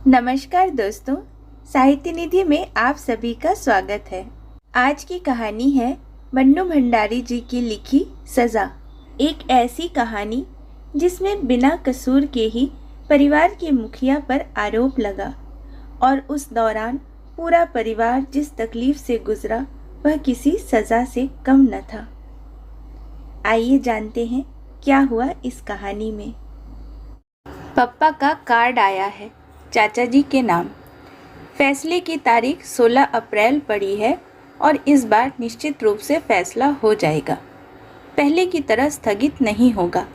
नमस्कार दोस्तों, साहित्य निधि में आप सभी का स्वागत है। आज की कहानी है मन्नू भंडारी जी की लिखी सज़ा। एक ऐसी कहानी जिसमें बिना कसूर के ही परिवार के मुखिया पर आरोप लगा और उस दौरान पूरा परिवार जिस तकलीफ से गुजरा वह किसी सज़ा से कम न था। आइए जानते हैं क्या हुआ इस कहानी में। पप्पा का कार्ड आया है चाचा जी के नाम। फैसले की तारीख 16 अप्रैल पड़ी है और इस बार निश्चित रूप से फैसला हो जाएगा। पहले की तरह स्थगित नहीं होगा।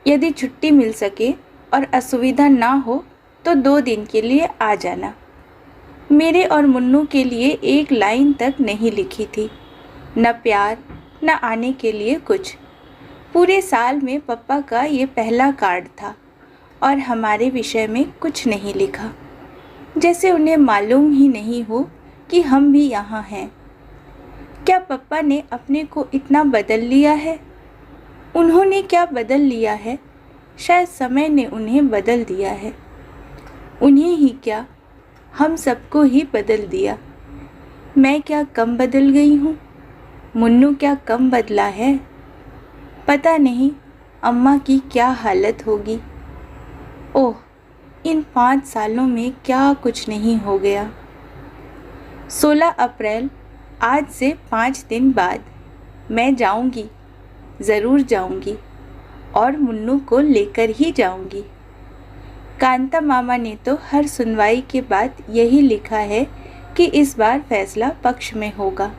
यदि छुट्टी मिल सके और असुविधा ना हो तो 2 दिन के लिए आ जाना। मेरे और मुन्नू के लिए एक लाइन तक नहीं लिखी थी, न प्यार न आने के लिए कुछ। पूरे साल में पप्पा का ये पहला कार्ड था और हमारे विषय में कुछ नहीं लिखा, जैसे उन्हें मालूम ही नहीं हो कि हम भी यहाँ हैं। क्या पप्पा ने अपने को इतना बदल लिया है? उन्होंने क्या बदल लिया है? शायद समय ने उन्हें बदल दिया है। उन्हें ही क्या, हम सबको ही बदल दिया। मैं क्या कम बदल गई हूँ? मुन्नू क्या कम बदला है? पता नहीं अम्मा की क्या हालत होगी। ओह, इन 5 सालों में क्या कुछ नहीं हो गया। 16 अप्रैल, आज से 5 दिन बाद मैं जाऊंगी, ज़रूर जाऊंगी और मुन्नू को लेकर ही जाऊंगी। कांता मामा ने तो हर सुनवाई के बाद यही लिखा है कि इस बार फैसला पक्ष में होगा।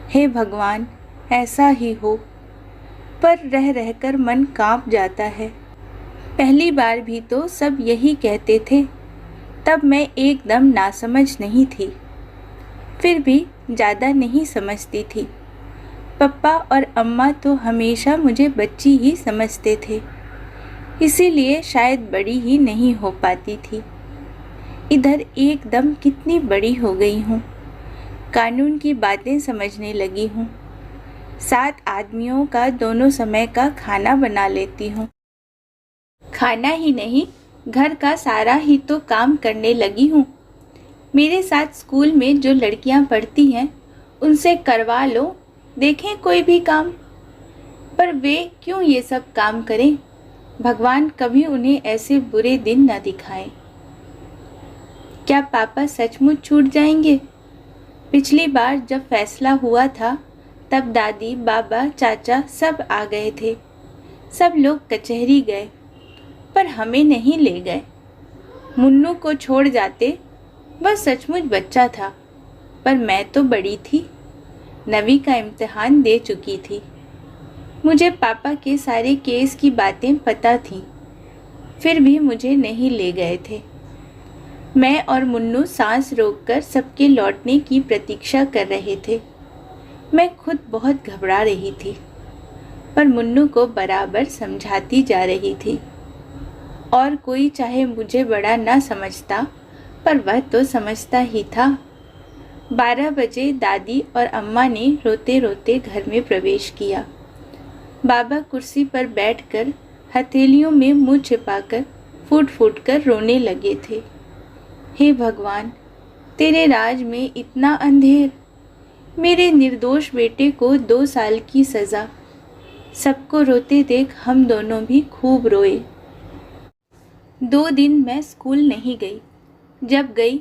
हे भगवान, ऐसा ही हो, पर रह रहकर मन कांप जाता है। पहली बार भी तो सब यही कहते थे, तब मैं एकदम नासमझ नहीं थी, फिर भी ज़्यादा नहीं समझती थी। पप्पा और अम्मा तो हमेशा मुझे बच्ची ही समझते थे, इसीलिए शायद बड़ी ही नहीं हो पाती थी। इधर एकदम कितनी बड़ी हो गई हूँ, कानून की बातें समझने लगी हूँ। 7 आदमियों का दोनों समय का खाना बना लेती हूँ। खाना ही नहीं, घर का सारा ही तो काम करने लगी हूँ। मेरे साथ स्कूल में जो लड़कियाँ पढ़ती हैं उनसे करवा लो, देखें कोई भी काम। पर वे क्यों ये सब काम करें? भगवान कभी उन्हें ऐसे बुरे दिन न दिखाएं। क्या पापा सचमुच छूट जाएंगे? पिछली बार जब फैसला हुआ था तब दादी, बाबा, चाचा सब आ गए थे। सब लोग कचहरी गए पर हमें नहीं ले गए। मुन्नू को छोड़ जाते, वह सचमुच बच्चा था, पर मैं तो बड़ी थी, 9वीं का इम्तिहान दे चुकी थी। मुझे पापा के सारे केस की बातें पता थीं, फिर भी मुझे नहीं ले गए थे। मैं और मुन्नू सांस रोककर सबके लौटने की प्रतीक्षा कर रहे थे। मैं खुद बहुत घबरा रही थी, पर मुन्नू को बराबर समझाती जा रही थी। और कोई चाहे मुझे बड़ा ना समझता, पर वह तो समझता ही था। 12 बजे दादी और अम्मा ने रोते रोते घर में प्रवेश किया। बाबा कुर्सी पर बैठकर हथेलियों में मुंह छिपाकर फूट फूट कर रोने लगे थे। हे भगवान, तेरे राज में इतना अंधेर। मेरे निर्दोष बेटे को 2 साल की सज़ा। सबको रोते देख हम दोनों भी खूब रोए। 2 दिन मैं स्कूल नहीं गई। जब गई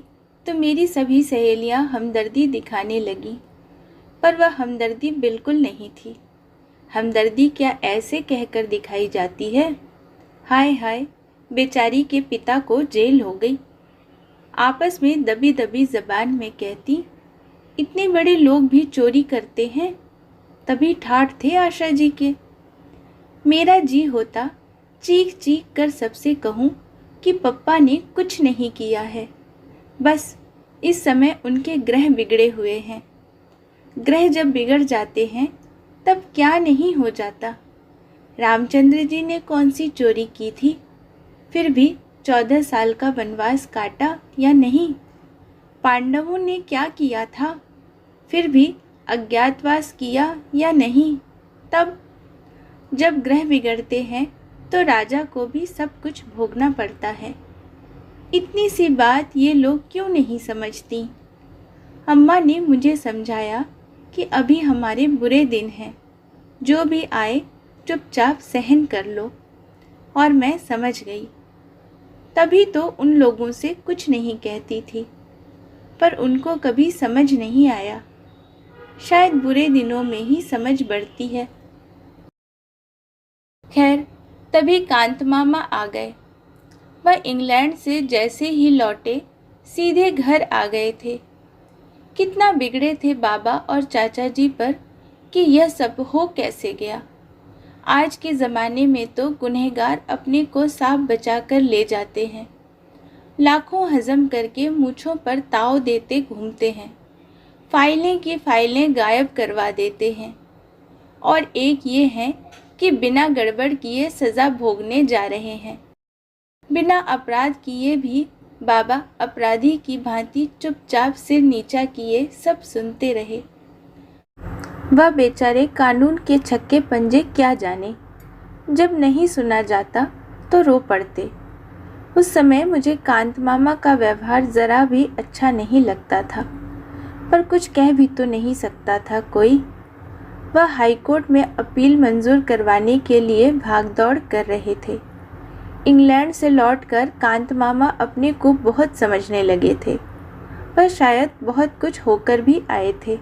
तो मेरी सभी सहेलियां हमदर्दी दिखाने लगीं, पर वह हमदर्दी बिल्कुल नहीं थी। हमदर्दी क्या ऐसे कहकर दिखाई जाती है? हाय हाय, बेचारी के पिता को जेल हो गई। आपस में दबी दबी ज़बान में कहती, इतने बड़े लोग भी चोरी करते हैं। तभी ठाठ थे आशा जी के। मेरा जी होता चीख चीख कर सबसे कहूँ कि पप्पा ने कुछ नहीं किया है। बस इस समय उनके ग्रह बिगड़े हुए हैं। ग्रह जब बिगड़ जाते हैं तब क्या नहीं हो जाता। रामचंद्र जी ने कौन सी चोरी की थी, फिर भी 14 साल का वनवास काटा या नहीं? पांडवों ने क्या किया था, फिर भी अज्ञातवास किया या नहीं? तब जब ग्रह बिगड़ते हैं तो राजा को भी सब कुछ भोगना पड़ता है। इतनी सी बात ये लोग क्यों नहीं समझती। अम्मा ने मुझे समझाया कि अभी हमारे बुरे दिन हैं, जो भी आए चुपचाप सहन कर लो, और मैं समझ गई। तभी तो उन लोगों से कुछ नहीं कहती थी, पर उनको कभी समझ नहीं आया। शायद बुरे दिनों में ही समझ बढ़ती है। खैर, तभी कांत मामा आ गए। वह इंग्लैंड से जैसे ही लौटे सीधे घर आ गए थे। कितना बिगड़े थे बाबा और चाचा जी पर कि यह सब हो कैसे गया। आज के ज़माने में तो गुनहगार अपने को साफ बचा कर ले जाते हैं, लाखों हजम करके मूँछों पर ताव देते घूमते हैं, फाइलें की फाइलें गायब करवा देते हैं, और एक ये है कि बिना गड़बड़ किए सज़ा भोगने जा रहे हैं। बिना अपराध किए भी बाबा अपराधी की भांति चुपचाप सिर नीचा किए सब सुनते रहे। वह बेचारे कानून के छक्के पंजे क्या जाने, जब नहीं सुना जाता तो रो पड़ते। उस समय मुझे कांत मामा का व्यवहार ज़रा भी अच्छा नहीं लगता था, पर कुछ कह भी तो नहीं सकता था कोई। वह हाईकोर्ट में अपील मंजूर करवाने के लिए भागदौड़ कर रहे थे। इंग्लैंड से लौटकर कांत मामा अपने को बहुत समझने लगे थे। वह शायद बहुत कुछ होकर भी आए थे।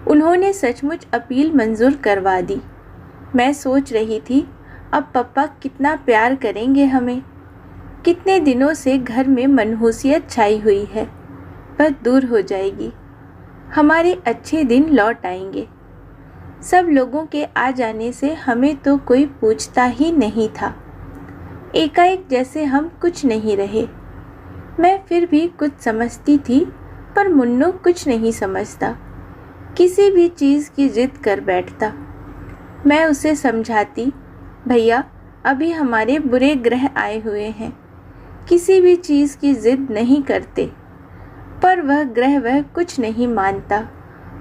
उन्होंने सचमुच अपील मंजूर करवा दी। मैं सोच रही थी, अब पापा कितना प्यार करेंगे हमें। कितने दिनों से घर में मनहूसियत छाई हुई है, वह दूर हो जाएगी। हमारे अच्छे दिन लौट आएंगे। सब लोगों के आ जाने से हमें तो कोई पूछता ही नहीं था। एकाएक जैसे हम कुछ नहीं रहे। मैं फिर भी कुछ समझती थी, पर मुन्नू कुछ नहीं समझता। किसी भी चीज़ की जिद कर बैठता। मैं उसे समझाती, भैया अभी हमारे बुरे ग्रह आए हुए हैं, किसी भी चीज़ की जिद नहीं करते, पर वह कुछ नहीं मानता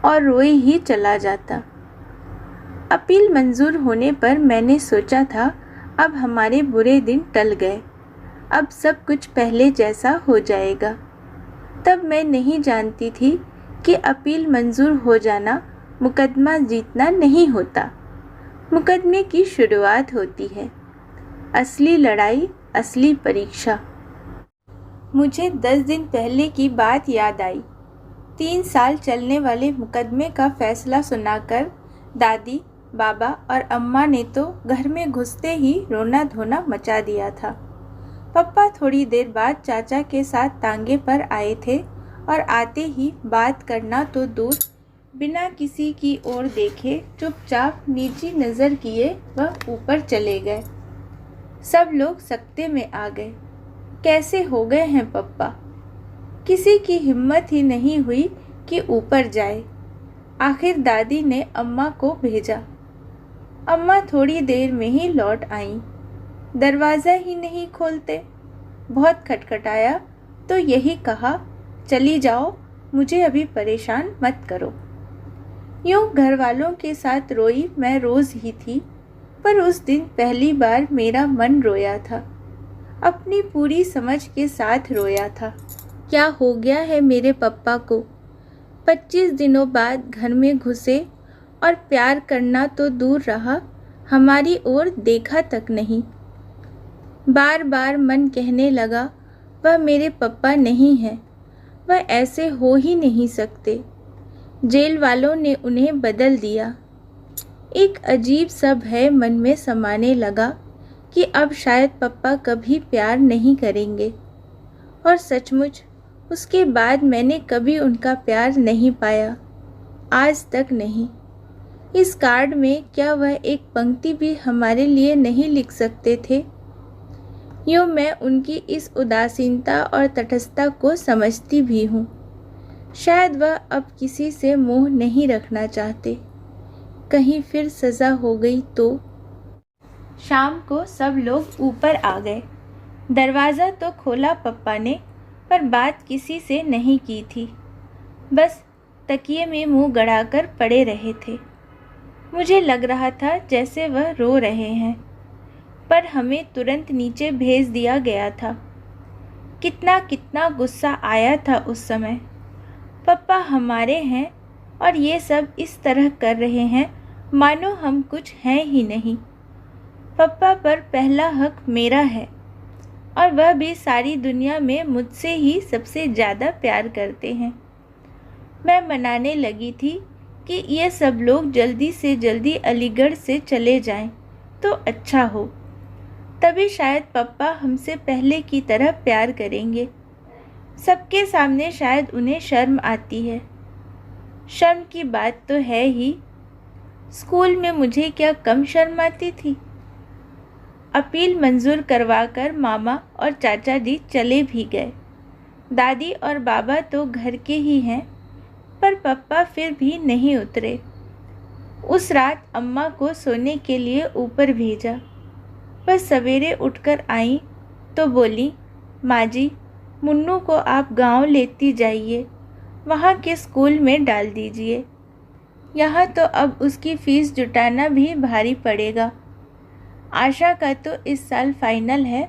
और रोए ही चला जाता। अपील मंजूर होने पर मैंने सोचा था अब हमारे बुरे दिन टल गए, अब सब कुछ पहले जैसा हो जाएगा। तब मैं नहीं जानती थी कि अपील मंजूर हो जाना मुकदमा जीतना नहीं होता। मुकदमे की शुरुआत होती है, असली लड़ाई, असली परीक्षा। मुझे 10 दिन पहले की बात याद आई। 3 साल चलने वाले मुकदमे का फैसला सुनाकर दादी, बाबा और अम्मा ने तो घर में घुसते ही रोना धोना मचा दिया था। पापा थोड़ी देर बाद चाचा के साथ तांगे पर आए थे और आते ही बात करना तो दूर, बिना किसी की ओर देखे चुपचाप नीची नज़र किए वह ऊपर चले गए। सब लोग सकते में आ गए। कैसे हो गए हैं पप्पा? किसी की हिम्मत ही नहीं हुई कि ऊपर जाए। आखिर दादी ने अम्मा को भेजा। अम्मा थोड़ी देर में ही लौट आईं। दरवाज़ा ही नहीं खोलते। बहुत खटखटाया तो यही कहा, चली जाओ, मुझे अभी परेशान मत करो। यूँ घर वालों के साथ रोई मैं रोज़ ही थी, पर उस दिन पहली बार मेरा मन रोया था। अपनी पूरी समझ के साथ रोया था। क्या हो गया है मेरे पप्पा को? 25 दिनों बाद घर में घुसे और प्यार करना तो दूर रहा, हमारी ओर देखा तक नहीं। बार बार मन कहने लगा, वह मेरे पप्पा नहीं हैं, वह ऐसे हो ही नहीं सकते। जेल वालों ने उन्हें बदल दिया। एक अजीब सा भय मन में समाने लगा कि अब शायद पप्पा कभी प्यार नहीं करेंगे। और सचमुच उसके बाद मैंने कभी उनका प्यार नहीं पाया, आज तक नहीं। इस कार्ड में क्या वह एक पंक्ति भी हमारे लिए नहीं लिख सकते थे? यूँ मैं उनकी इस उदासीनता और तटस्थता को समझती भी हूँ। शायद वह अब किसी से मोह नहीं रखना चाहते। कहीं फिर सज़ा हो गई तो। शाम को सब लोग ऊपर आ गए। दरवाज़ा तो खोला पप्पा ने, पर बात किसी से नहीं की थी। बस तकिए में मुंह गड़ाकर पड़े रहे थे। मुझे लग रहा था जैसे वह रो रहे हैं, पर हमें तुरंत नीचे भेज दिया गया था। कितना कितना गुस्सा आया था उस समय। पापा हमारे हैं और ये सब इस तरह कर रहे हैं मानो हम कुछ हैं ही नहीं। पापा पर पहला हक मेरा है और वह भी सारी दुनिया में मुझसे ही सबसे ज़्यादा प्यार करते हैं। मैं मनाने लगी थी कि ये सब लोग जल्दी से जल्दी अलीगढ़ से चले जाएं तो अच्छा हो, तभी शायद पापा हमसे पहले की तरह प्यार करेंगे। सबके सामने शायद उन्हें शर्म आती है। शर्म की बात तो है ही, स्कूल में मुझे क्या कम शर्म आती थी। अपील मंजूर करवाकर मामा और चाचा जी चले भी गए। दादी और बाबा तो घर के ही हैं, पर पापा फिर भी नहीं उतरे। उस रात अम्मा को सोने के लिए ऊपर भेजा। वह सवेरे उठकर आई तो बोली, माँ जी, मुन्नू को आप गांव लेती जाइए, वहाँ के स्कूल में डाल दीजिए। यहाँ तो अब उसकी फ़ीस जुटाना भी भारी पड़ेगा। आशा का तो इस साल फाइनल है,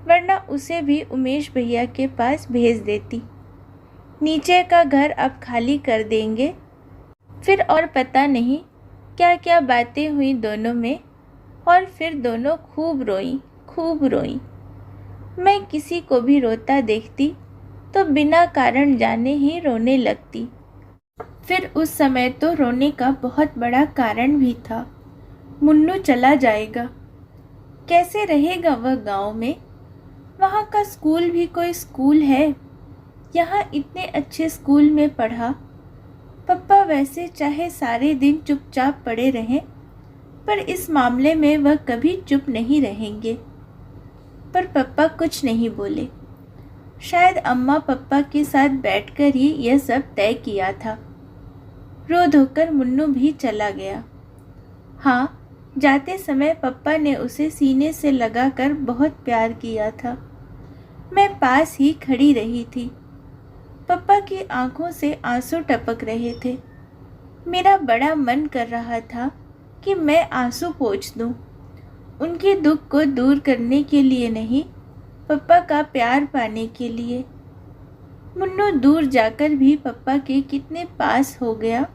वरना उसे भी उमेश भैया के पास भेज देती। नीचे का घर अब खाली कर देंगे। फिर और पता नहीं क्या क्या बातें हुई दोनों में, और फिर दोनों खूब रोईं। मैं किसी को भी रोता देखती तो बिना कारण जाने ही रोने लगती। फिर उस समय तो रोने का बहुत बड़ा कारण भी था। मुन्नू चला जाएगा, कैसे रहेगा वह गांव में? वहाँ का स्कूल भी कोई स्कूल है? यहाँ इतने अच्छे स्कूल में पढ़ा। पापा वैसे चाहे सारे दिन चुपचाप पड़े रहें, पर इस मामले में वह कभी चुप नहीं रहेंगे। पर पापा कुछ नहीं बोले। शायद अम्मा पापा के साथ बैठकर ही यह सब तय किया था। रो धोकर मुन्नू भी चला गया। हाँ, जाते समय पापा ने उसे सीने से लगाकर बहुत प्यार किया था। मैं पास ही खड़ी रही थी। पापा की आंखों से आंसू टपक रहे थे। मेरा बड़ा मन कर रहा था कि मैं आंसू पोंछ दूं, उनके दुख को दूर करने के लिए नहीं, पापा का प्यार पाने के लिए। मुन्नू दूर जाकर भी पापा के कितने पास हो गया।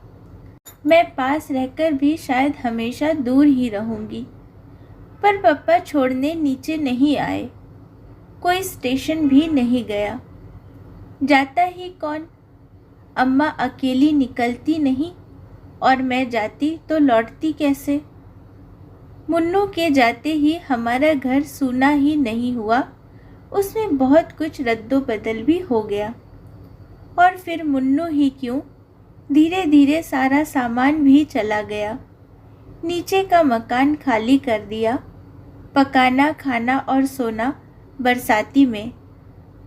मैं पास रहकर भी शायद हमेशा दूर ही रहूंगी। पर पापा छोड़ने नीचे नहीं आए, कोई स्टेशन भी नहीं गया। जाता ही कौन? अम्मा अकेली निकलती नहीं, और मैं जाती तो लौटती कैसे? मुन्नू के जाते ही हमारा घर सूना ही नहीं हुआ, उसमें बहुत कुछ रद्दोबदल भी हो गया। और फिर मुन्नू ही क्यों, धीरे धीरे सारा सामान भी चला गया। नीचे का मकान खाली कर दिया। पकाना, खाना और सोना बरसाती में।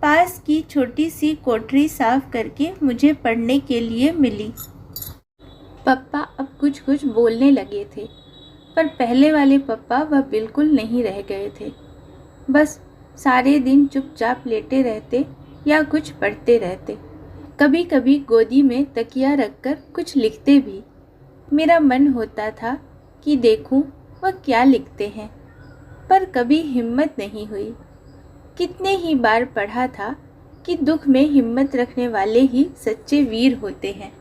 पास की छोटी सी कोठरी साफ करके मुझे पढ़ने के लिए मिली। पापा अब कुछ कुछ बोलने लगे थे, पर पहले वाले पापा वह बिल्कुल नहीं रह गए थे। बस सारे दिन चुपचाप लेटे रहते या कुछ पढ़ते रहते। कभी कभी गोदी में तकिया रखकर कुछ लिखते भी। मेरा मन होता था कि देखूं वह क्या लिखते हैं, पर कभी हिम्मत नहीं हुई। कितने ही बार पढ़ा था कि दुख में हिम्मत रखने वाले ही सच्चे वीर होते हैं।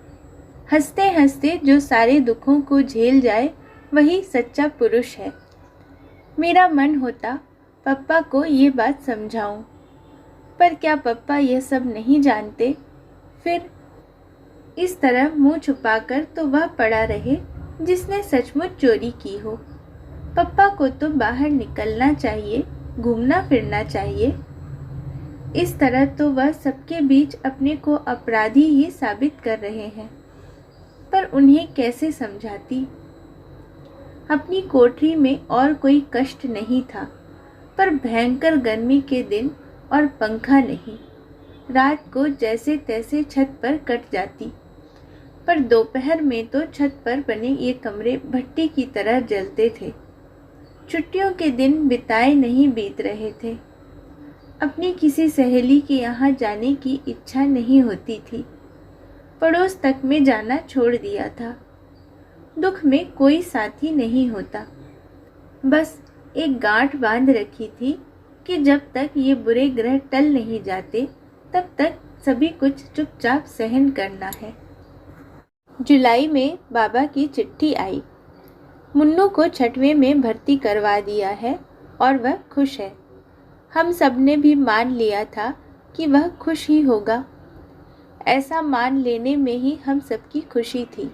हंसते हंसते जो सारे दुखों को झेल जाए वही सच्चा पुरुष है। मेरा मन होता पापा को ये बात समझाऊं, पर क्या पापा यह सब नहीं जानते? फिर इस तरह मुंह छुपाकर तो वह पड़ा रहे जिसने सचमुच चोरी की हो। पापा को तो बाहर निकलना चाहिए, घूमना फिरना चाहिए। इस तरह तो वह सबके बीच अपने को अपराधी ही साबित कर रहे हैं। पर उन्हें कैसे समझाती? अपनी कोठरी में और कोई कष्ट नहीं था, पर भयंकर गर्मी के दिन और पंखा नहीं। रात को जैसे तैसे छत पर कट जाती, पर दोपहर में तो छत पर बने ये कमरे भट्टी की तरह जलते थे। छुट्टियों के दिन बिताए नहीं बीत रहे थे। अपनी किसी सहेली के यहाँ जाने की इच्छा नहीं होती थी। पड़ोस तक में जाना छोड़ दिया था। दुख में कोई साथी नहीं होता। बस एक गांठ बांध रखी थी कि जब तक ये बुरे ग्रह टल नहीं जाते तब तक सभी कुछ चुपचाप सहन करना है। जुलाई में बाबा की चिट्ठी आई। मुन्नू को 6वीं में भर्ती करवा दिया है और वह खुश है। हम सब ने भी मान लिया था कि वह खुश ही होगा। ऐसा मान लेने में ही हम सबकी खुशी थी।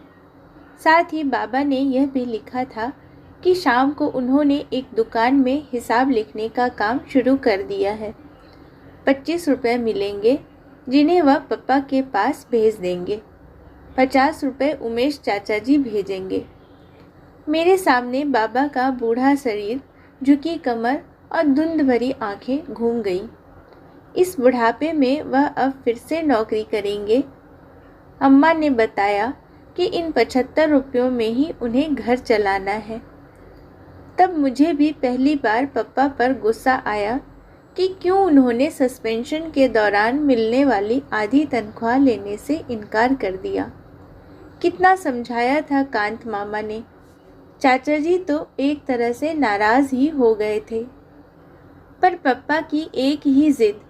साथ ही बाबा ने यह भी लिखा था कि शाम को उन्होंने एक दुकान में हिसाब लिखने का काम शुरू कर दिया है। 25 रुपये मिलेंगे जिन्हें वह पापा के पास भेज देंगे। 50 रुपये उमेश चाचा जी भेजेंगे। मेरे सामने बाबा का बूढ़ा शरीर, झुकी कमर और धुंध भरी आंखें घूम गईं। इस बुढ़ापे में वह अब फिर से नौकरी करेंगे। अम्मा ने बताया कि इन 75 रुपयों में ही उन्हें घर चलाना है। तब मुझे भी पहली बार पापा पर गुस्सा आया कि क्यों उन्होंने सस्पेंशन के दौरान मिलने वाली आधी तनख्वाह लेने से इनकार कर दिया। कितना समझाया था कांत मामा ने। चाचा जी तो एक तरह से नाराज़ ही हो गए थे। पर पापा की एक ही जिद,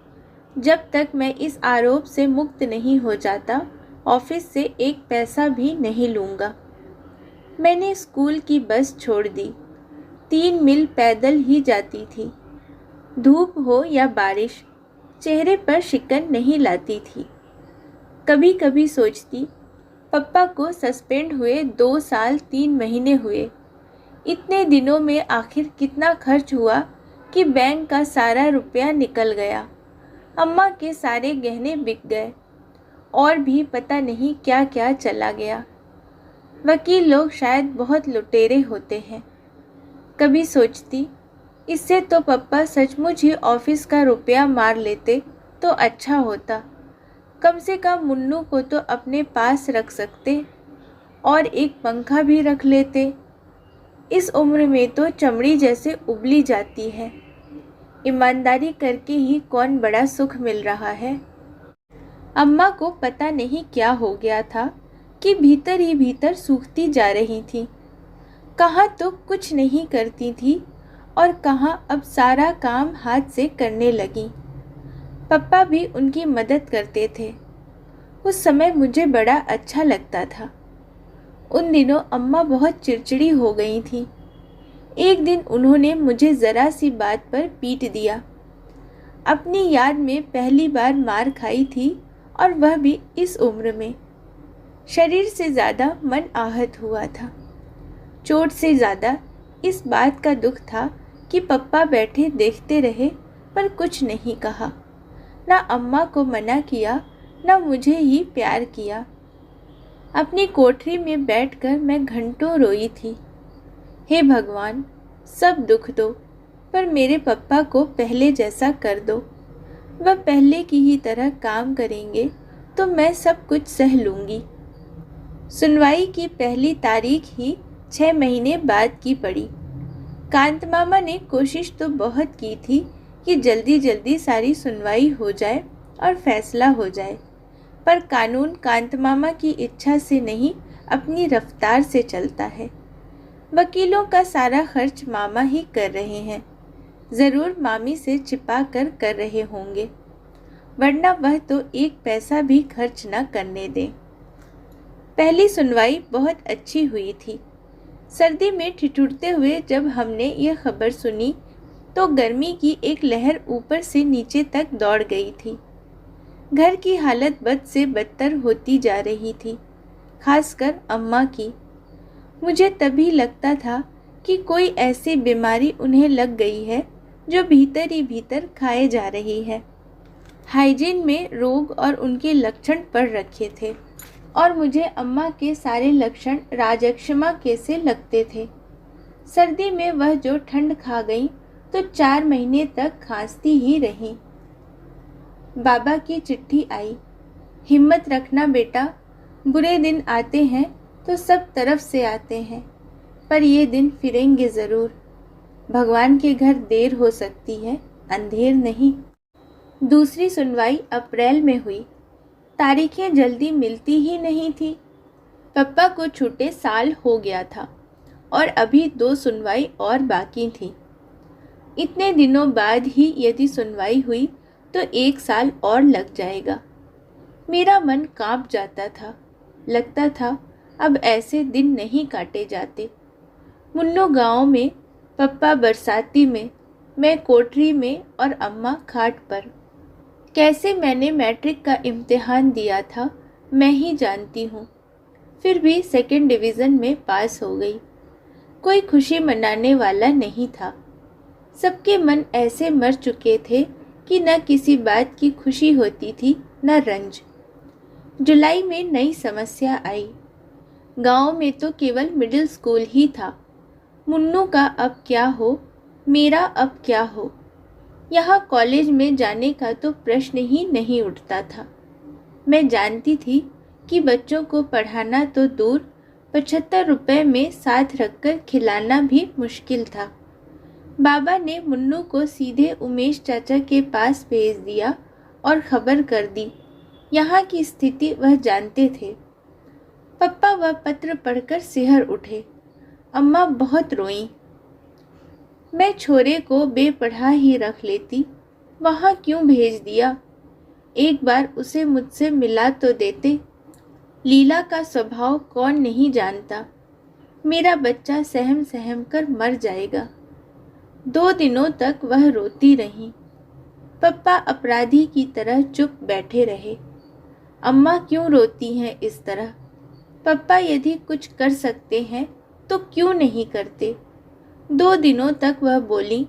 जब तक मैं इस आरोप से मुक्त नहीं हो जाता ऑफिस से एक पैसा भी नहीं लूँगा। मैंने स्कूल की बस छोड़ दी। 3 मील पैदल ही जाती थी। धूप हो या बारिश, चेहरे पर शिकन नहीं लाती थी। कभी कभी सोचती, पापा को सस्पेंड हुए 2 साल 3 महीने हुए। इतने दिनों में आखिर कितना खर्च हुआ कि बैंक का सारा रुपया निकल गया। अम्मा के सारे गहने बिक गए और भी पता नहीं क्या क्या चला गया। वकील लोग शायद बहुत लुटेरे होते हैं। कभी सोचती, इससे तो पापा सचमुच ही ऑफिस का रुपया मार लेते तो अच्छा होता। कम से कम मुन्नू को तो अपने पास रख सकते और एक पंखा भी रख लेते। इस उम्र में तो चमड़ी जैसे उबली जाती है। ईमानदारी करके ही कौन बड़ा सुख मिल रहा है। अम्मा को पता नहीं क्या हो गया था कि भीतर ही भीतर सूखती जा रही थी। कहाँ तो कुछ नहीं करती थी और कहाँ अब सारा काम हाथ से करने लगी। पापा भी उनकी मदद करते थे। उस समय मुझे बड़ा अच्छा लगता था। उन दिनों अम्मा बहुत चिड़चिड़ी हो गई थी। एक दिन उन्होंने मुझे ज़रा सी बात पर पीट दिया। अपनी याद में पहली बार मार खाई थी और वह भी इस उम्र में। शरीर से ज़्यादा मन आहत हुआ था। चोट से ज़्यादा इस बात का दुख था कि पापा बैठे देखते रहे पर कुछ नहीं कहा। ना अम्मा को मना किया, ना मुझे ही प्यार किया। अपनी कोठरी में बैठकर मैं घंटों रोई थी। हे भगवान, सब दुख दो पर मेरे पापा को पहले जैसा कर दो। वह पहले की ही तरह काम करेंगे तो मैं सब कुछ सह लूँगी। सुनवाई की पहली तारीख ही 6 महीने बाद की पड़ी। कांत मामा ने कोशिश तो बहुत की थी कि जल्दी जल्दी सारी सुनवाई हो जाए और फैसला हो जाए, पर कानून कांत मामा की इच्छा से नहीं, अपनी रफ्तार से चलता है। वकीलों का सारा खर्च मामा ही कर रहे हैं। ज़रूर मामी से छिपा कर रहे होंगे, वरना वह तो एक पैसा भी खर्च न करने दें। पहली सुनवाई बहुत अच्छी हुई थी। सर्दी में ठिठुरते हुए जब हमने यह खबर सुनी तो गर्मी की एक लहर ऊपर से नीचे तक दौड़ गई थी। घर की हालत बद से बदतर होती जा रही थी, खासकर अम्मा की। मुझे तभी लगता था कि कोई ऐसी बीमारी उन्हें लग गई है जो भीतर ही भीतर खाए जा रही है। हाइजीन में रोग और उनके लक्षण पड़ रखे थे और मुझे अम्मा के सारे लक्षण राजक्षमा के से लगते थे। सर्दी में वह जो ठंड खा गई तो 4 महीने तक खांसती ही रही। बाबा की चिट्ठी आई। हिम्मत रखना बेटा, बुरे दिन आते हैं तो सब तरफ से आते हैं, पर ये दिन फिरेंगे ज़रूर। भगवान के घर देर हो सकती है, अंधेर नहीं। दूसरी सुनवाई अप्रैल में हुई। तारीखें जल्दी मिलती ही नहीं थी। पप्पा को छूटे साल हो गया था और अभी 2 सुनवाई और बाकी थी। इतने दिनों बाद ही यदि सुनवाई हुई तो 1 साल और लग जाएगा। मेरा मन कांप जाता था। लगता था अब ऐसे दिन नहीं काटे जाते। मुन्नू गांव में, पप्पा बरसाती में, मैं कोठरी में और अम्मा खाट पर। कैसे मैंने मैट्रिक का इम्तिहान दिया था मैं ही जानती हूँ। फिर भी सेकंड डिवीज़न में पास हो गई। कोई खुशी मनाने वाला नहीं था। सबके मन ऐसे मर चुके थे कि न किसी बात की खुशी होती थी न रंज। जुलाई में नई समस्या आई। गांव में तो केवल मिडिल स्कूल ही था। मुन्नू का अब क्या हो, मेरा अब क्या हो। यहाँ कॉलेज में जाने का तो प्रश्न ही नहीं उठता था। मैं जानती थी कि बच्चों को पढ़ाना तो दूर, 75 रुपए में साथ रखकर खिलाना भी मुश्किल था। बाबा ने मुन्नू को सीधे उमेश चाचा के पास भेज दिया और खबर कर दी। यहाँ की स्थिति वह जानते थे। पप्पा वह पत्र पढ़कर सिहर उठे। अम्मा बहुत रोईं। मैं छोरे को बेपढ़ा ही रख लेती। वहाँ क्यों भेज दिया? एक बार उसे मुझसे मिला तो देते। लीला का स्वभाव कौन नहीं जानता। मेरा बच्चा सहम सहम कर मर जाएगा। 2 दिनों तक वह रोती रही। पप्पा अपराधी की तरह चुप बैठे रहे। अम्मा क्यों रोती हैं इस तरह? पप्पा यदि कुछ कर सकते हैं तो क्यों नहीं करते? 2 दिनों तक वह बोली,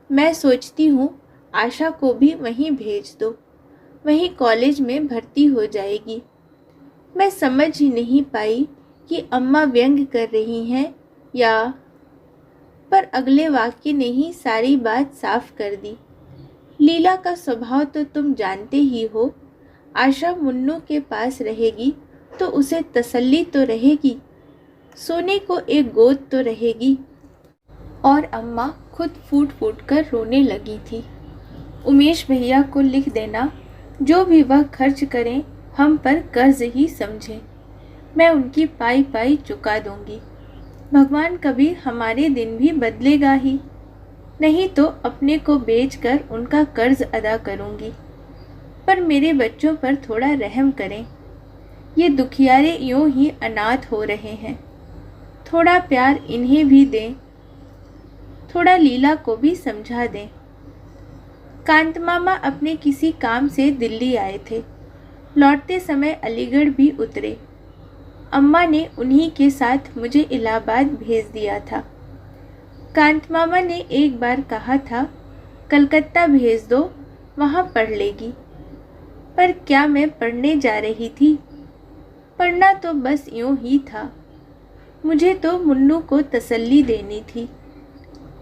मैं सोचती हूँ आशा को भी वहीं भेज दो, वहीं कॉलेज में भर्ती हो जाएगी। मैं समझ ही नहीं पाई कि अम्मा व्यंग कर रही हैं या, पर अगले वाक्य ने ही सारी बात साफ कर दी। लीला का स्वभाव तो तुम जानते ही हो। आशा मुन्नू के पास रहेगी तो उसे तसल्ली तो रहेगी, सोने को एक गोद तो रहेगी। और अम्मा खुद फूट फूट कर रोने लगी थी। उमेश भैया को लिख देना, जो भी वह खर्च करें हम पर कर्ज ही समझें। मैं उनकी पाई पाई चुका दूंगी। भगवान कभी हमारे दिन भी बदलेगा ही, नहीं तो अपने को बेचकर उनका कर्ज अदा करूंगी। पर मेरे बच्चों पर थोड़ा रहम करें। ये दुखियारे यूं ही अनाथ हो रहे हैं। थोड़ा प्यार इन्हें भी दें, थोड़ा लीला को भी समझा दें। कांत मामा अपने किसी काम से दिल्ली आए थे। लौटते समय अलीगढ़ भी उतरे। अम्मा ने उन्हीं के साथ मुझे इलाहाबाद भेज दिया था। कांत मामा ने एक बार कहा था, कलकत्ता भेज दो, वहाँ पढ़ लेगी। पर क्या मैं पढ़ने जा रही थी? पढ़ना तो बस यूं ही था। मुझे तो मुन्नू को तसल्ली देनी थी।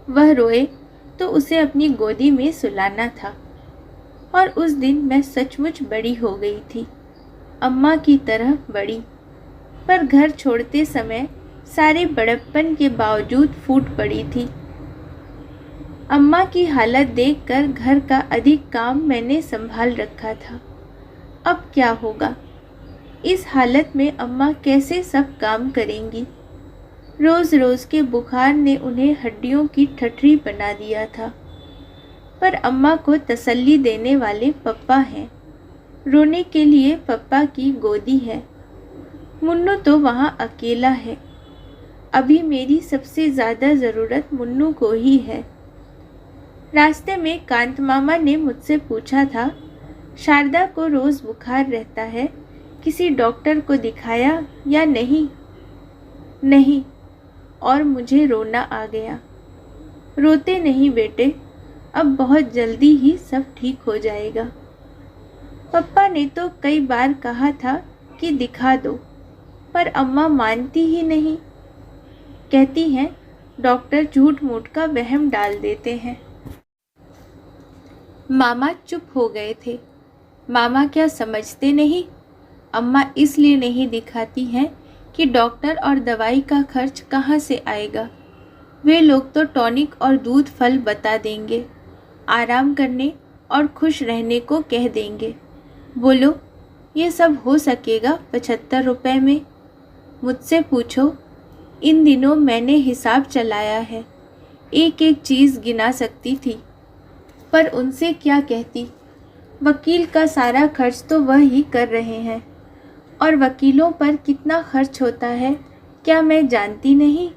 वह रोए तो उसे अपनी गोदी में सुलाना था। और उस दिन मैं सचमुच बड़ी हो गई थी, अम्मा की तरह बड़ी। पर घर छोड़ते समय सारे बड़प्पन के बावजूद फूट पड़ी थी। अम्मा की हालत देखकर घर का अधिक काम मैंने संभाल रखा था। अब क्या होगा? इस हालत में अम्मा कैसे सब काम करेंगी? रोज़ रोज़ के बुखार ने उन्हें हड्डियों की ठठरी बना दिया था। पर अम्मा को तसल्ली देने वाले पप्पा हैं। रोने के लिए पप्पा की गोदी है। मुन्नू तो वहाँ अकेला है। अभी मेरी सबसे ज़्यादा ज़रूरत मुन्नू को ही है। रास्ते में कांत मामा ने मुझसे पूछा था, शारदा को रोज़ बुखार रहता है, किसी डॉक्टर को दिखाया या नहीं? नहीं। और मुझे रोना आ गया। रोते नहीं बेटे, अब बहुत जल्दी ही सब ठीक हो जाएगा। पप्पा ने तो कई बार कहा था कि दिखा दो, पर अम्मा मानती ही नहीं। कहती हैं डॉक्टर झूठ मूठ का वहम डाल देते हैं। मामा चुप हो गए थे। मामा क्या समझते नहीं? अम्मा इसलिए नहीं दिखाती हैं कि डॉक्टर और दवाई का खर्च कहाँ से आएगा। वे लोग तो टॉनिक और दूध फल बता देंगे, आराम करने और खुश रहने को कह देंगे। बोलो, ये सब हो सकेगा 75 रुपए में? मुझसे पूछो, इन दिनों मैंने हिसाब चलाया है। एक एक चीज़ गिना सकती थी, पर उनसे क्या कहती। वकील का सारा खर्च तो वह ही कर रहे हैं, और वकीलों पर कितना खर्च होता है क्या मैं जानती नहीं।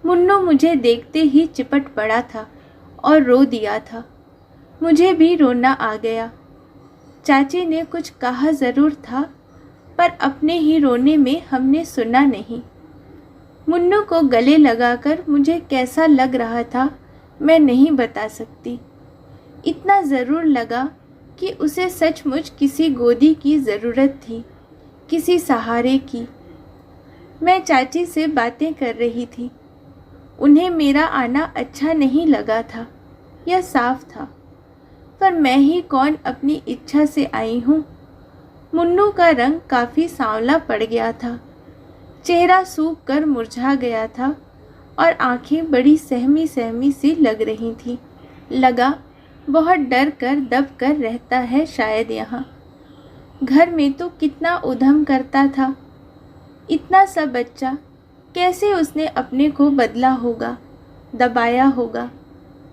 मुन्नू मुझे देखते ही चिपट पड़ा था और रो दिया था। मुझे भी रोना आ गया। चाची ने कुछ कहा ज़रूर था, पर अपने ही रोने में हमने सुना नहीं। मुन्नू को गले लगाकर मुझे कैसा लग रहा था मैं नहीं बता सकती। इतना ज़रूर लगा कि उसे सचमुच किसी गोदी की ज़रूरत थी, किसी सहारे की। मैं चाची से बातें कर रही थी। उन्हें मेरा आना अच्छा नहीं लगा था, यह साफ था, पर मैं ही कौन अपनी इच्छा से आई हूँ। मुन्नू का रंग काफ़ी सांवला पड़ गया था, चेहरा सूख कर मुरझा गया था और आंखें बड़ी सहमी सहमी सी लग रही थीं। लगा बहुत डर कर दब कर रहता है शायद यहाँ। घर में तो कितना उधम करता था। इतना सा बच्चा, कैसे उसने अपने को बदला होगा, दबाया होगा।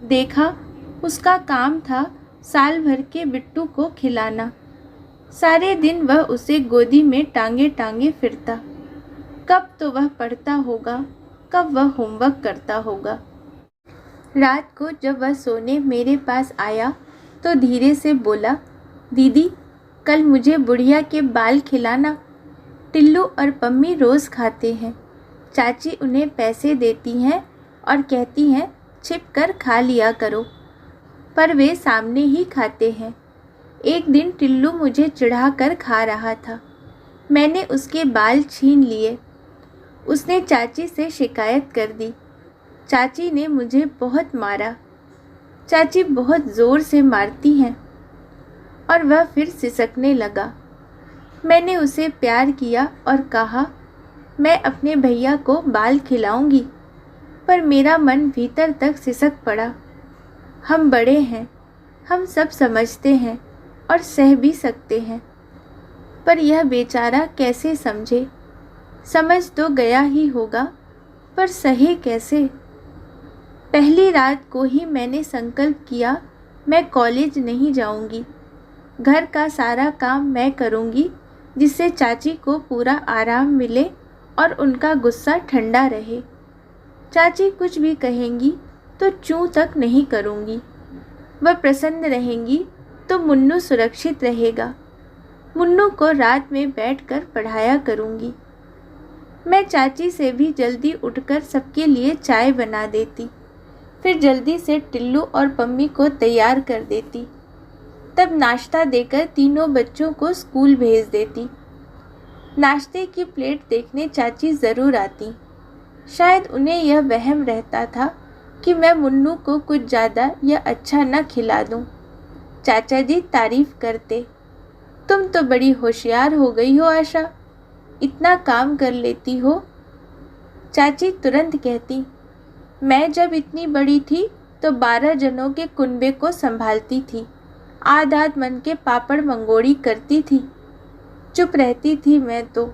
देखा, उसका काम था साल भर के बिट्टू को खिलाना। सारे दिन वह उसे गोदी में टांगे टांगे फिरता। कब तो वह पढ़ता होगा, कब वह होमवर्क करता होगा। रात को जब वह सोने मेरे पास आया तो धीरे से बोला, दीदी कल मुझे बुढ़िया के बाल खिलाना। टिल्लू और पम्मी रोज़ खाते हैं। चाची उन्हें पैसे देती हैं और कहती हैं छिप कर खा लिया करो, पर वे सामने ही खाते हैं। एक दिन टिल्लू मुझे चिढ़ा कर खा रहा था। मैंने उसके बाल छीन लिए। उसने चाची से शिकायत कर दी। चाची ने मुझे बहुत मारा। चाची बहुत ज़ोर से मारती हैं। और वह फिर सिसकने लगा। मैंने उसे प्यार किया और कहा, मैं अपने भैया को बाल खिलाऊंगी, पर मेरा मन भीतर तक सिसक पड़ा। हम बड़े हैं, हम सब समझते हैं और सह भी सकते हैं, पर यह बेचारा कैसे समझे। समझ तो गया ही होगा, पर सहे कैसे। पहली रात को ही मैंने संकल्प किया, मैं कॉलेज नहीं जाऊंगी। घर का सारा काम मैं करूंगी, जिससे चाची को पूरा आराम मिले और उनका गुस्सा ठंडा रहे। चाची कुछ भी कहेंगी तो चूं तक नहीं करूंगी। वह प्रसन्न रहेंगी तो मुन्नू सुरक्षित रहेगा। मुन्नू को रात में बैठकर पढ़ाया करूंगी। मैं चाची से भी जल्दी उठकर सबके लिए चाय बना देती, फिर जल्दी से टिल्लू और पम्मी को तैयार कर देती। तब नाश्ता देकर तीनों बच्चों को स्कूल भेज देती। नाश्ते की प्लेट देखने चाची ज़रूर आती। शायद उन्हें यह वहम रहता था कि मैं मुन्नू को कुछ ज़्यादा या अच्छा न खिला दूं। चाचा जी तारीफ़ करते, तुम तो बड़ी होशियार हो गई हो आशा, इतना काम कर लेती हो। चाची तुरंत कहती, मैं जब इतनी बड़ी थी तो 12 जनों के कुनबे को संभालती थी। आध आध मन के पापड़ मंगोड़ी करती थी। चुप रहती थी मैं तो।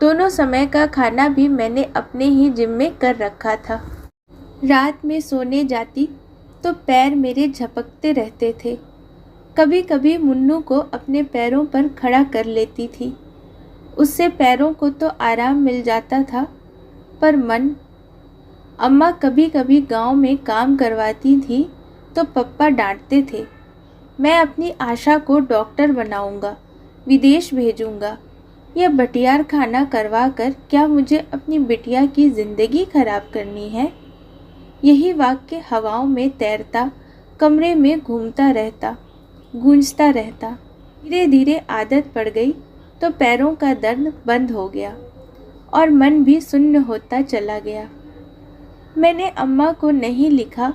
दोनों समय का खाना भी मैंने अपने ही जिम्मे कर रखा था। रात में सोने जाती तो पैर मेरे झपकते रहते थे। कभी कभी मुन्नू को अपने पैरों पर खड़ा कर लेती थी। उससे पैरों को तो आराम मिल जाता था, पर मन। अम्मा कभी कभी गांव में काम करवाती थी तो पप्पा डांटते थे। मैं अपनी आशा को डॉक्टर बनाऊंगा, विदेश भेजूंगा। यह बटियार खाना करवा कर क्या मुझे अपनी बिटिया की ज़िंदगी खराब करनी है। यही वाक्य हवाओं में तैरता, कमरे में घूमता रहता, गूंजता रहता। धीरे धीरे आदत पड़ गई तो पैरों का दर्द बंद हो गया और मन भी सुन्न होता चला गया। मैंने अम्मा को नहीं लिखा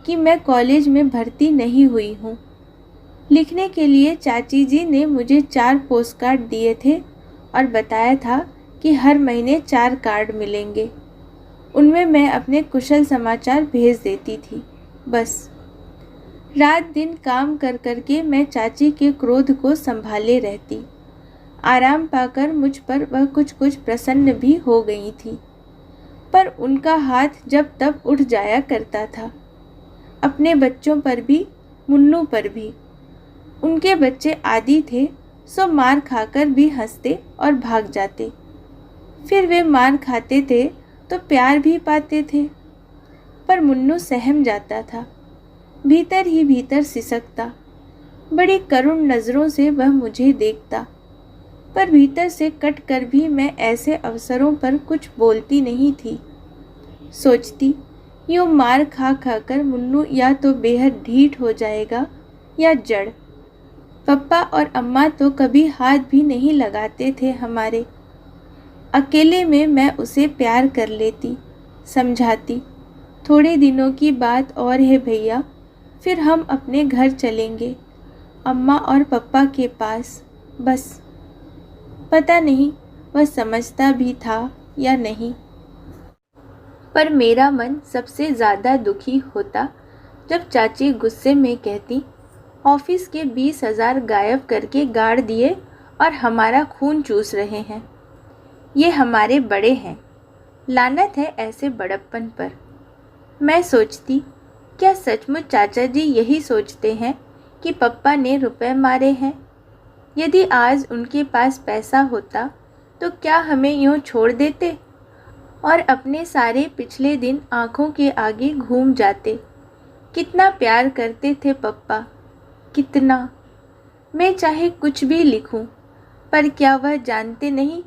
कि मैं कॉलेज में भर्ती नहीं हुई हूँ। लिखने के लिए चाची जी ने मुझे 4 पोस्ट कार्ड दिए थे और बताया था कि हर महीने 4 कार्ड मिलेंगे। उनमें मैं अपने कुशल समाचार भेज देती थी। बस रात दिन काम कर कर के मैं चाची के क्रोध को संभाले रहती। आराम पाकर मुझ पर वह कुछ कुछ प्रसन्न भी हो गई थी। पर उनका हाथ जब तब उठ जाया करता था। अपने बच्चों पर भी, मुन्नू पर भी। उनके बच्चे आदी थे, सो मार खाकर भी हंसते और भाग जाते। फिर वे मार खाते थे तो प्यार भी पाते थे। पर मुन्नू सहम जाता था, भीतर ही भीतर सिसकता। बड़ी करुण नज़रों से वह मुझे देखता, पर भीतर से कट कर भी मैं ऐसे अवसरों पर कुछ बोलती नहीं थी। सोचती, यूँ मार खा खा कर मुन्नू या तो बेहद ढीठ हो जाएगा या जड़। पप्पा और अम्मा तो कभी हाथ भी नहीं लगाते थे हमारे। अकेले में मैं उसे प्यार कर लेती, समझाती, थोड़े दिनों की बात और है भैया, फिर हम अपने घर चलेंगे, अम्मा और पप्पा के पास, बस। पता नहीं वह समझता भी था या नहीं। पर मेरा मन सबसे ज़्यादा दुखी होता जब चाची गुस्से में कहती, ऑफिस के 20,000 गायब करके गाड़ दिए और हमारा खून चूस रहे हैं। ये हमारे बड़े हैं, लानत है ऐसे बड़प्पन पर। मैं सोचती, क्या सचमुच चाचा जी यही सोचते हैं कि पप्पा ने रुपए मारे हैं? यदि आज उनके पास पैसा होता तो क्या हमें यूँ छोड़ देते और अपने सारे पिछले दिन आँखों के आगे घूम जाते? कितना प्यार करते थे पप्पा, कितना। मैं चाहे कुछ भी लिखूं, पर क्या वह जानते नहीं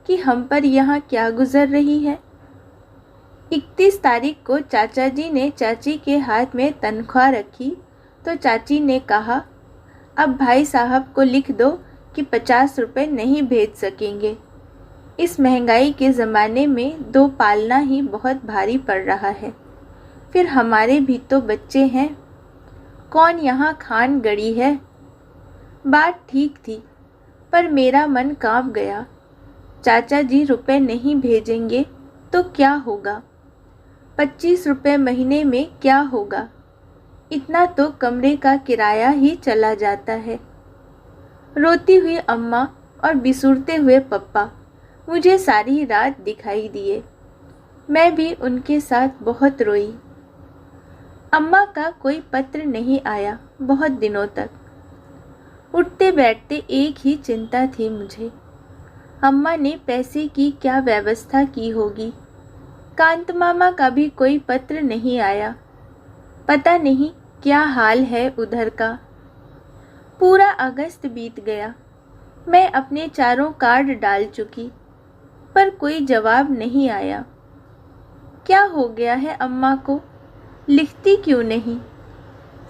कि हम पर यहाँ क्या गुजर रही है? 31 तारीख को चाचा जी ने चाची के हाथ में तनख्वाह रखी तो चाची ने कहा, अब भाई साहब को लिख दो कि 50 रुपये नहीं भेज सकेंगे। इस महंगाई के ज़माने में 2 पालना ही बहुत भारी पड़ रहा है। फिर हमारे भी तो बच्चे हैं, कौन यहाँ खान गड़ी है? बात ठीक थी, पर मेरा मन कांप गया। चाचा जी रुपए नहीं भेजेंगे तो क्या होगा? 25 रुपये महीने में क्या होगा? इतना तो कमरे का किराया ही चला जाता है। रोती हुई अम्मा और बिसुरते हुए पप्पा मुझे सारी रात दिखाई दिए। मैं भी उनके साथ बहुत रोई। अम्मा का कोई पत्र नहीं आया बहुत दिनों तक। उठते बैठते एक ही चिंता थी मुझे, अम्मा ने पैसे की क्या व्यवस्था की होगी। कांत मामा का भी कोई पत्र नहीं आया। पता नहीं क्या हाल है उधर का। पूरा अगस्त बीत गया। मैं अपने 4 कार्ड डाल चुकी, पर कोई जवाब नहीं आया। क्या हो गया है अम्मा को? लिखती क्यों नहीं?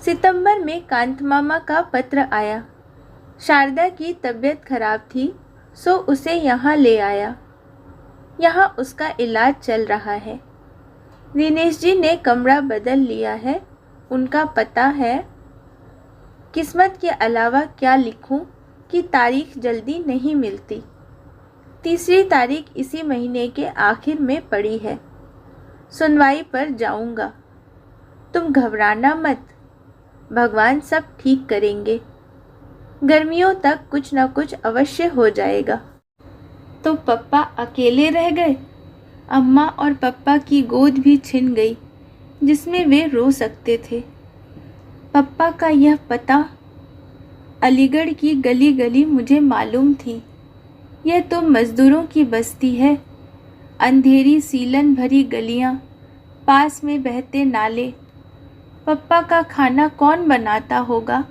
सितंबर में कांत मामा का पत्र आया। शारदा की तबीयत खराब थी, सो उसे यहाँ ले आया। यहाँ उसका इलाज चल रहा है। दिनेश जी ने कमरा बदल लिया है, उनका पता है। किस्मत के अलावा क्या लिखूं कि तारीख जल्दी नहीं मिलती। 3 तारीख इसी महीने के आखिर में पड़ी है। सुनवाई पर जाऊंगा। तुम घबराना मत, भगवान सब ठीक करेंगे। गर्मियों तक कुछ न कुछ अवश्य हो जाएगा। तो पप्पा अकेले रह गए। अम्मा और पप्पा की गोद भी छिन गई जिसमें वे रो सकते थे। पप्पा का यह पता अलीगढ़ की गली गली मुझे मालूम थी। यह तो मज़दूरों की बस्ती है। अंधेरी सीलन भरी गलियां, पास में बहते नाले। पप्पा का खाना कौन बनाता होगा?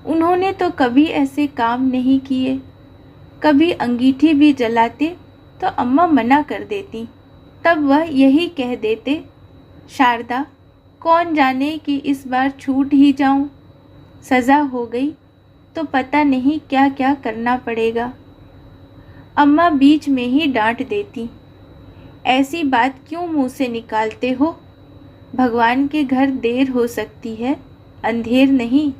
उन्होंने तो कभी ऐसे काम नहीं किए। कभी अंगीठी भी जलाते तो अम्मा मना कर देती। तब वह यही कह देते, शारदा, कौन जाने कि इस बार छूट ही जाऊं। सज़ा हो गई तो पता नहीं क्या क्या करना पड़ेगा। अम्मा बीच में ही डांट देती, ऐसी बात क्यों मुंह से निकालते हो? भगवान के घर देर हो सकती है, अंधेर नहीं।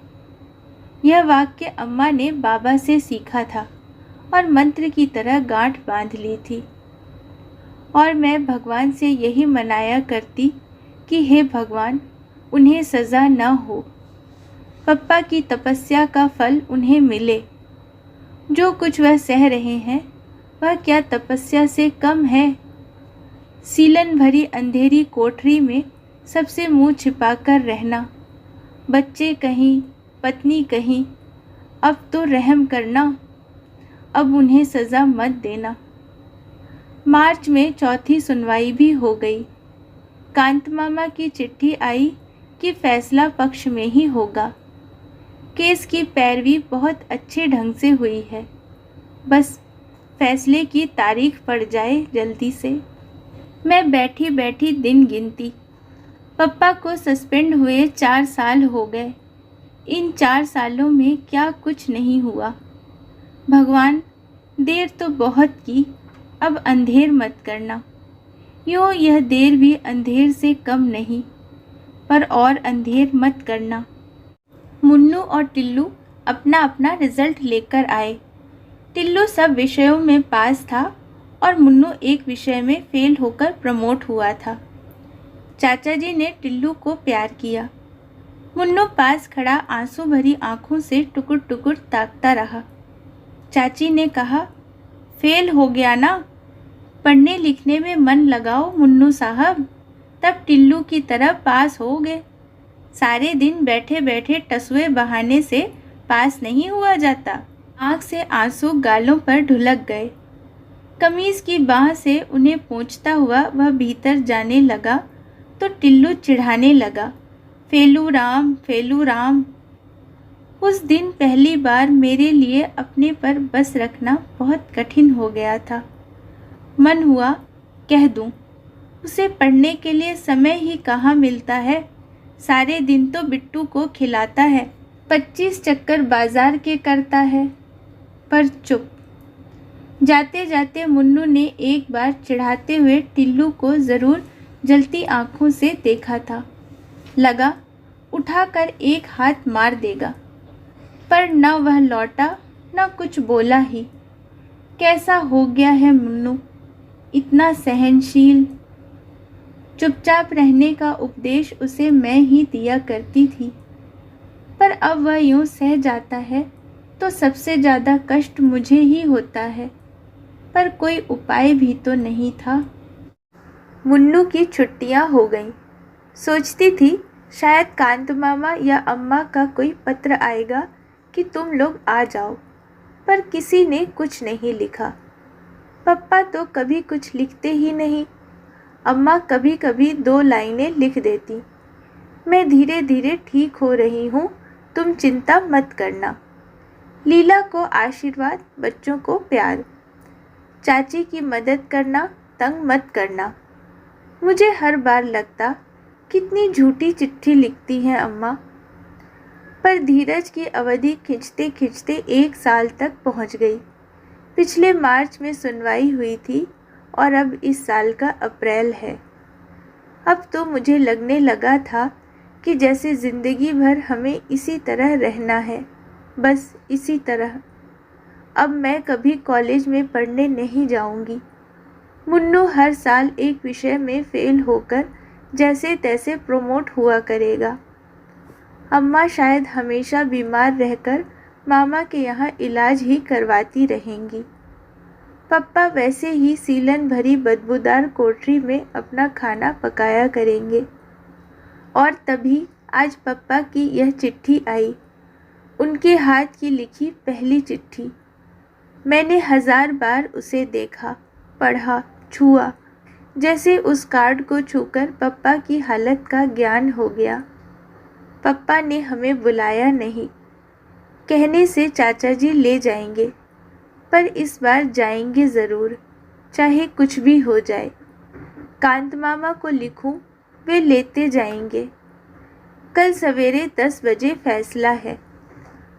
यह वाक्य अम्मा ने बाबा से सीखा था और मंत्र की तरह गांठ बांध ली थी। और मैं भगवान से यही मनाया करती कि हे भगवान, उन्हें सज़ा न हो। पप्पा की तपस्या का फल उन्हें मिले। जो कुछ वह सह रहे हैं वह क्या तपस्या से कम है? सीलन भरी अंधेरी कोठरी में सबसे मुंह छिपाकर रहना। बच्चे कहीं, पत्नी कहीं, अब तो रहम करना, अब उन्हें सज़ा मत देना। मार्च में चौथी सुनवाई भी हो गई। कांत मामा की चिट्ठी आई कि फैसला पक्ष में ही होगा। केस की पैरवी बहुत अच्छे ढंग से हुई है, बस फैसले की तारीख पड़ जाए जल्दी से। मैं बैठी बैठी दिन गिनती। पप्पा को सस्पेंड हुए 4 साल हो गए। इन 4 सालों में क्या कुछ नहीं हुआ। भगवान, देर तो बहुत की, अब अंधेर मत करना। यूँ यह देर भी अंधेर से कम नहीं, पर और अंधेर मत करना। मुन्नू और टिल्लू अपना अपना रिजल्ट लेकर आए। टिल्लू सब विषयों में पास था और मुन्नू एक विषय में फेल होकर प्रमोट हुआ था। चाचा जी ने टिल्लू को प्यार किया। मुन्नू पास खड़ा आंसू भरी आंखों से टुकुर टुकुर ताकता रहा। चाची ने कहा, फेल हो गया ना, पढ़ने लिखने में मन लगाओ मुन्नू साहब, तब टिल्लू की तरह पास होगे। सारे दिन बैठे बैठे टसुए बहाने से पास नहीं हुआ जाता। आँख से आंसू गालों पर ढुलक गए। कमीज की बाह से उन्हें पोंछता हुआ वह भीतर जाने लगा तो टिल्लू चिढ़ाने लगा, फेलू राम, फेलू राम। उस दिन पहली बार मेरे लिए अपने पर बस रखना बहुत कठिन हो गया था। मन हुआ कह दूं, उसे पढ़ने के लिए समय ही कहाँ मिलता है। सारे दिन तो बिट्टू को खिलाता है, 25 चक्कर बाजार के करता है। पर चुप। जाते जाते मुन्नू ने एक बार चिढ़ाते हुए टिल्लू को ज़रूर जलती आँखों से देखा था। लगा उठाकर एक हाथ मार देगा, पर न वह लौटा न कुछ बोला ही। कैसा हो गया है मुन्नू, इतना सहनशील। चुपचाप रहने का उपदेश उसे मैं ही दिया करती थी, पर अब वह यूँ सह जाता है तो सबसे ज़्यादा कष्ट मुझे ही होता है। पर कोई उपाय भी तो नहीं था। मुन्नू की छुट्टियां हो गईं। सोचती थी शायद कांत मामा या अम्मा का कोई पत्र आएगा कि तुम लोग आ जाओ, पर किसी ने कुछ नहीं लिखा। पप्पा तो कभी कुछ लिखते ही नहीं। अम्मा कभी कभी 2 लाइनें लिख देती, मैं धीरे धीरे ठीक हो रही हूँ, तुम चिंता मत करना। लीला को आशीर्वाद, बच्चों को प्यार। चाची की मदद करना, तंग मत करना। मुझे हर बार लगता कितनी झूठी चिट्ठी लिखती हैं अम्मा, पर धीरज की अवधि खिंचते खिंचते 1 साल तक पहुंच गई। पिछले मार्च में सुनवाई हुई थी और अब इस साल का अप्रैल है। अब तो मुझे लगने लगा था कि जैसे ज़िंदगी भर हमें इसी तरह रहना है, बस इसी तरह। अब मैं कभी कॉलेज में पढ़ने नहीं जाऊंगी। मुन्नू हर साल एक विषय में फेल होकर जैसे तैसे प्रमोट हुआ करेगा। अम्मा शायद हमेशा बीमार रहकर मामा के यहाँ इलाज ही करवाती रहेंगी। पप्पा वैसे ही सीलन भरी बदबूदार कोठरी में अपना खाना पकाया करेंगे। और तभी आज पप्पा की यह चिट्ठी आई, उनके हाथ की लिखी पहली चिट्ठी। मैंने 1000 बार उसे देखा, पढ़ा, छुआ, जैसे उस कार्ड को छूकर पप्पा की हालत का ज्ञान हो गया। पप्पा ने हमें बुलाया नहीं, कहने से चाचा जी ले जाएंगे, पर इस बार जाएंगे ज़रूर, चाहे कुछ भी हो जाए। कांत मामा को लिखूं, वे लेते जाएंगे। कल सवेरे 10 बजे फैसला है।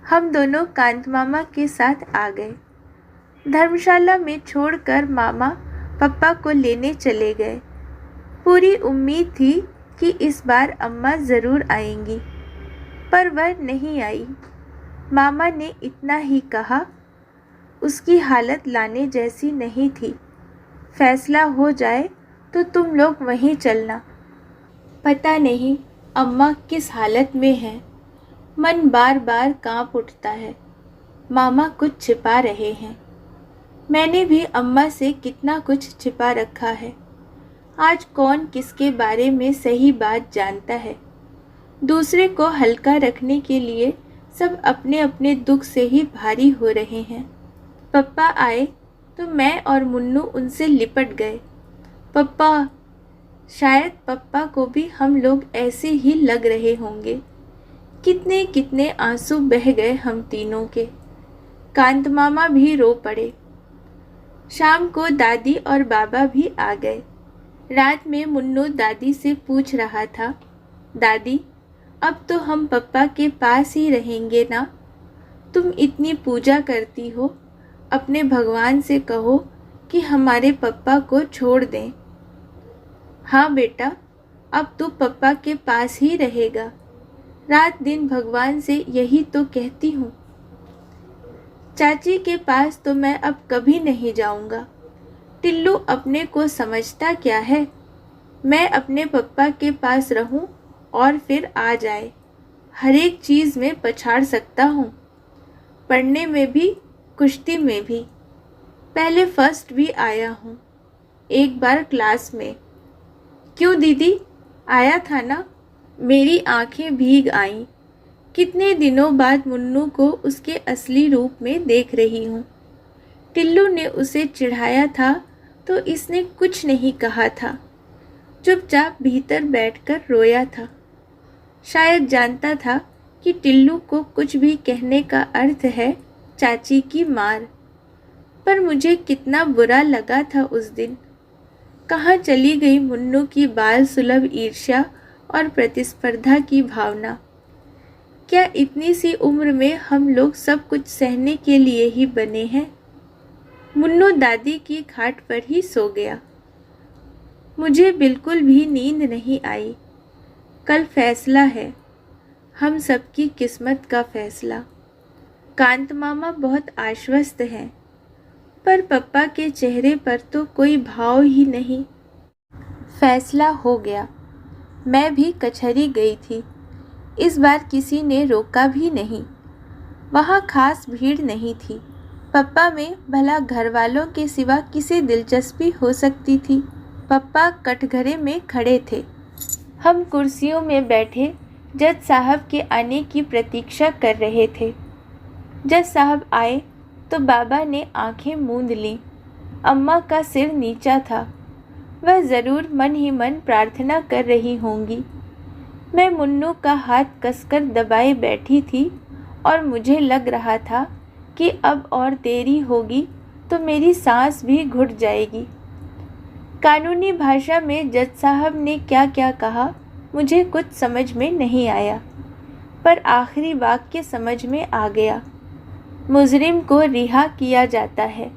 हम दोनों कांत मामा के साथ आ गए। धर्मशाला में छोड़कर मामा पप्पा को लेने चले गए। पूरी उम्मीद थी कि इस बार अम्मा ज़रूर आएंगी, पर वह नहीं आई। मामा ने इतना ही कहा, उसकी हालत लाने जैसी नहीं थी। फैसला हो जाए तो तुम लोग वहीं चलना। पता नहीं अम्मा किस हालत में है। मन बार बार कांप उठता है। मामा कुछ छिपा रहे हैं। मैंने भी अम्मा से कितना कुछ छिपा रखा है। आज कौन किसके बारे में सही बात जानता है। दूसरे को हल्का रखने के लिए सब अपने अपने दुख से ही भारी हो रहे हैं। पप्पा आए तो मैं और मुन्नू उनसे लिपट गए। पप्पा, शायद पप्पा को भी हम लोग ऐसे ही लग रहे होंगे। कितने कितने आंसू बह गए हम तीनों के। कांत मामा भी रो पड़े। शाम को दादी और बाबा भी आ गए। रात में मुन्नू दादी से पूछ रहा था, दादी अब तो हम पप्पा के पास ही रहेंगे ना? तुम इतनी पूजा करती हो, अपने भगवान से कहो कि हमारे पप्पा को छोड़ दें। हाँ बेटा, अब तू पप्पा के पास ही रहेगा। रात दिन भगवान से यही तो कहती हूँ। चाची के पास तो मैं अब कभी नहीं जाऊँगा। टिल्लू अपने को समझता क्या है? मैं अपने पप्पा के पास रहूं और फिर आ जाए। हर एक चीज़ में पछाड़ सकता हूँ, पढ़ने में भी, कुश्ती में भी। पहले फर्स्ट भी आया हूँ एक बार क्लास में। क्यों दीदी, आया था ना? मेरी आंखें भीग आईं। कितने दिनों बाद मुन्नू को उसके असली रूप में देख रही हूँ। टिल्लू ने उसे चिढ़ाया था तो इसने कुछ नहीं कहा था, चुपचाप भीतर बैठकर रोया था। शायद जानता था कि टिल्लू को कुछ भी कहने का अर्थ है चाची की मार। पर मुझे कितना बुरा लगा था उस दिन। कहाँ चली गई मुन्नू की बाल सुलभ ईर्ष्या और प्रतिस्पर्धा की भावना? क्या इतनी सी उम्र में हम लोग सब कुछ सहने के लिए ही बने हैं? मुन्नू दादी की खाट पर ही सो गया। मुझे बिल्कुल भी नींद नहीं आई। कल फैसला है, हम सबकी किस्मत का फैसला। कांत मामा बहुत आश्वस्त हैं, पर पप्पा के चेहरे पर तो कोई भाव ही नहीं। फैसला हो गया। मैं भी कचहरी गई थी। इस बार किसी ने रोका भी नहीं। वहाँ खास भीड़ नहीं थी। पप्पा में भला घर वालों के सिवा किसे दिलचस्पी हो सकती थी? पप्पा कटघरे में खड़े थे। हम कुर्सियों में बैठे जज साहब के आने की प्रतीक्षा कर रहे थे। जज साहब आए तो बाबा ने आंखें मूंद लीं। अम्मा का सिर नीचा था। वह ज़रूर मन ही मन प्रार्थना कर रही होंगी। मैं मुन्नू का हाथ कसकर दबाए बैठी थी और मुझे लग रहा था कि अब और देरी होगी तो मेरी सांस भी घुट जाएगी। कानूनी भाषा में जज साहब ने क्या क्या कहा मुझे कुछ समझ में नहीं आया, पर आखिरी वाक्य समझ में आ गया। मुजरिम को रिहा किया जाता है।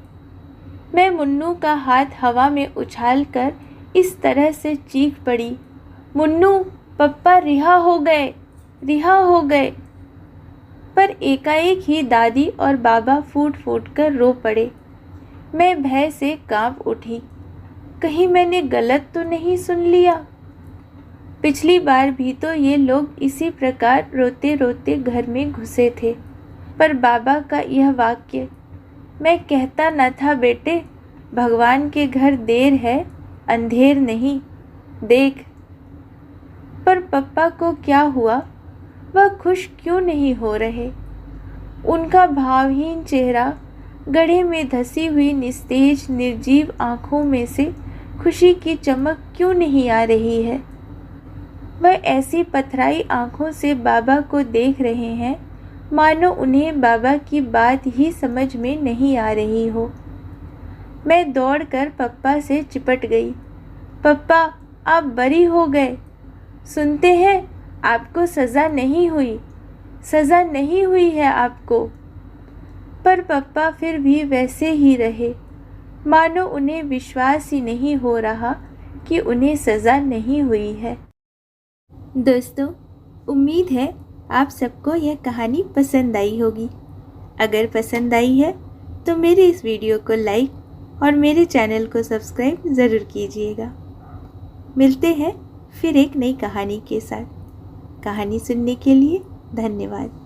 मैं मुन्नू का हाथ हवा में उछालकर इस तरह से चीख पड़ी, मुन्नू, पप्पा रिहा हो गए, रिहा हो गए। पर एकाएक ही दादी और बाबा फूट फूट कर रो पड़े। मैं भय से कांप उठी। कहीं मैंने गलत तो नहीं सुन लिया? पिछली बार भी तो ये लोग इसी प्रकार रोते रोते घर में घुसे थे। पर बाबा का यह वाक्य, मैं कहता न था बेटे, भगवान के घर देर है, अंधेर नहीं, देख। पर पप्पा को क्या हुआ? वह खुश क्यों नहीं हो रहे? उनका भावहीन चेहरा, गड्ढे में धसी हुई निस्तेज निर्जीव आँखों में से खुशी की चमक क्यों नहीं आ रही है? वह ऐसी पथराई आँखों से बाबा को देख रहे हैं मानो उन्हें बाबा की बात ही समझ में नहीं आ रही हो। मैं दौड़कर पप्पा से चिपट गई। पप्पा, आप बरी हो गए। सुनते हैं, आपको सज़ा नहीं हुई, सज़ा नहीं हुई है आपको। पर पप्पा फिर भी वैसे ही रहे, मानो उन्हें विश्वास ही नहीं हो रहा कि उन्हें सज़ा नहीं हुई है। दोस्तों, उम्मीद है आप सबको यह कहानी पसंद आई होगी। अगर पसंद आई है तो मेरे इस वीडियो को लाइक और मेरे चैनल को सब्सक्राइब ज़रूर कीजिएगा। मिलते हैं फिर एक नई कहानी के साथ। कहानी सुनने के लिए धन्यवाद।